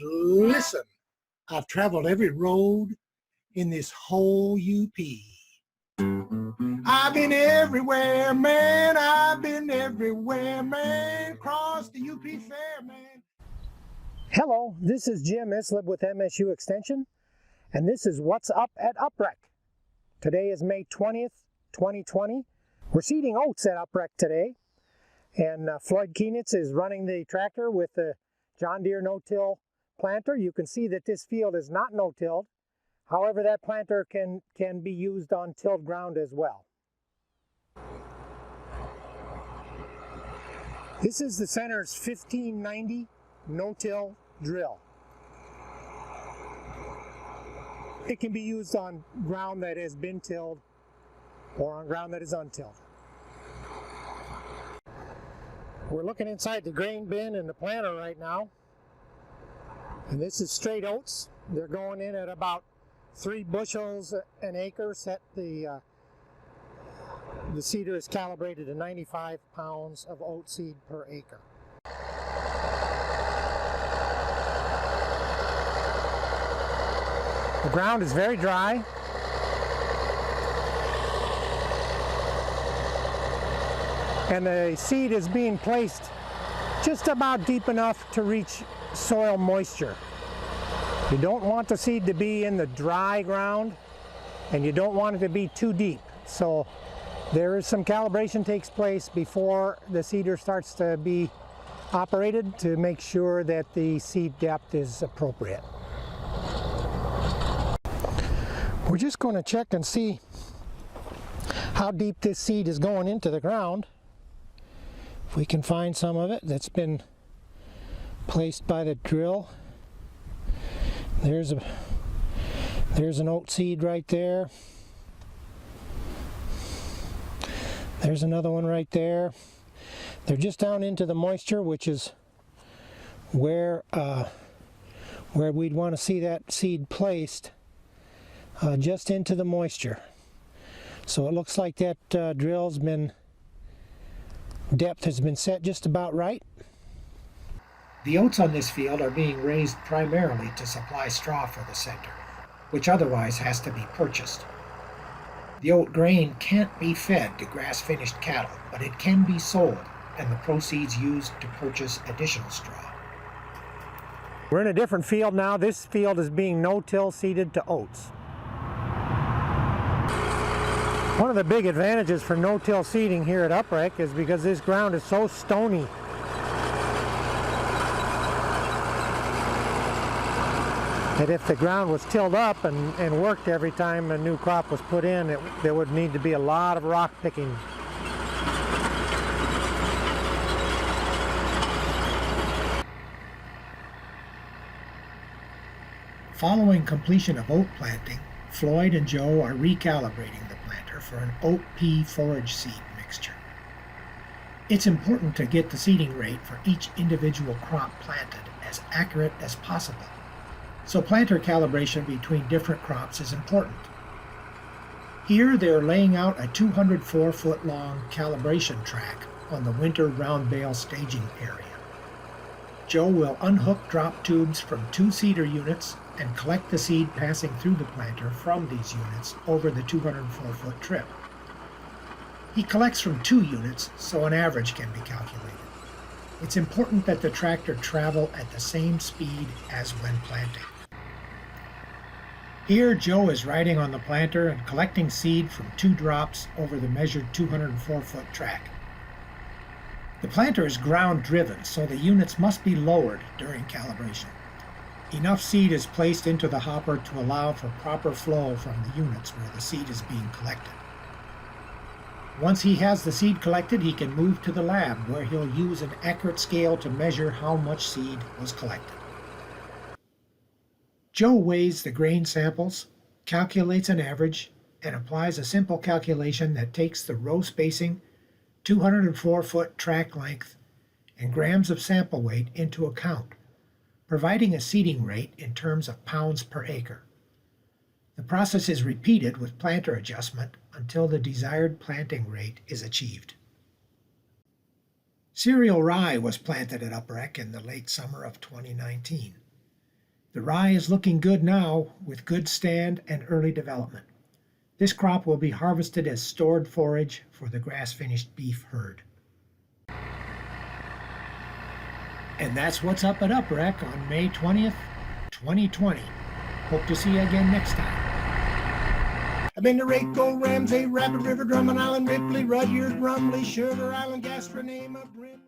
Listen, I've traveled every road in this whole UP. I've been everywhere, man. I've been everywhere, man. Across the UP fair, man. Hello, this is Jim Islip with MSU Extension, and this is What's Up at UPREC. Today is May 20th, 2020. We're seeding oats at UPREC today, and Floyd Kienitz is running the tractor with the John Deere no-till planter. You can see that this field is not no-tilled. However, that planter can be used on tilled ground as well. This is the Center's 1590 no-till drill. It can be used on ground that has been tilled or on ground that is untilled. We're looking inside the grain bin in the planter right now. And this is straight oats. They're going in at about 3 bushels an acre. Set the seeder is calibrated to 95 pounds of oat seed per acre. The ground is very dry. And the seed is being placed just about deep enough to reach soil moisture. You don't want the seed to be in the dry ground, and you don't want it to be too deep. So there is some calibration takes place before the seeder starts to be operated to make sure that the seed depth is appropriate. We're just going to check and see how deep this seed is going into the ground. If we can find some of it that's been placed by the drill. There's an oat seed right there. There's another one right there. They're just down into the moisture, which is where we'd want to see that seed placed, just into the moisture. So it looks like that depth has been set just about right. The oats on this field are being raised primarily to supply straw for the center, which otherwise has to be purchased. The oat grain can't be fed to grass-finished cattle, but it can be sold, and the proceeds used to purchase additional straw. We're in a different field now. This field is being no-till seeded to oats. One of the big advantages for no-till seeding here at UPREC is because this ground is so stony. That if the ground was tilled up and worked every time a new crop was put in, there would need to be a lot of rock picking. Following completion of oat planting, Floyd and Joe are recalibrating the planter for an oat pea forage seed mixture. It's important to get the seeding rate for each individual crop planted as accurate as possible. So planter calibration between different crops is important. Here they're laying out a 204-foot long calibration track on the winter round bale staging area. Joe will unhook drop tubes from 2 seeder units and collect the seed passing through the planter from these units over the 204-foot trip. He collects from 2 units, so an average can be calculated. It's important that the tractor travel at the same speed as when planting. Here, Joe is riding on the planter and collecting seed from 2 drops over the measured 204-foot track. The planter is ground-driven, so the units must be lowered during calibration. Enough seed is placed into the hopper to allow for proper flow from the units where the seed is being collected. Once he has the seed collected, he can move to the lab where he'll use an accurate scale to measure how much seed was collected. Joe weighs the grain samples, calculates an average, and applies a simple calculation that takes the row spacing, 204-foot track length, and grams of sample weight into account, providing a seeding rate in terms of pounds per acre. The process is repeated with planter adjustment until the desired planting rate is achieved. Cereal rye was planted at UPREC in the late summer of 2019. The rye is looking good now with good stand and early development. This crop will be harvested as stored forage for the grass-finished beef herd. And that's what's up at UPREC on May 20th, 2020. Hope to see you again next time. I've been to Rako, Ramsey, Rapid River, Drummond Island, Ripley, Rudyard, Rumley, Sugar Island, Gastronema, Brim.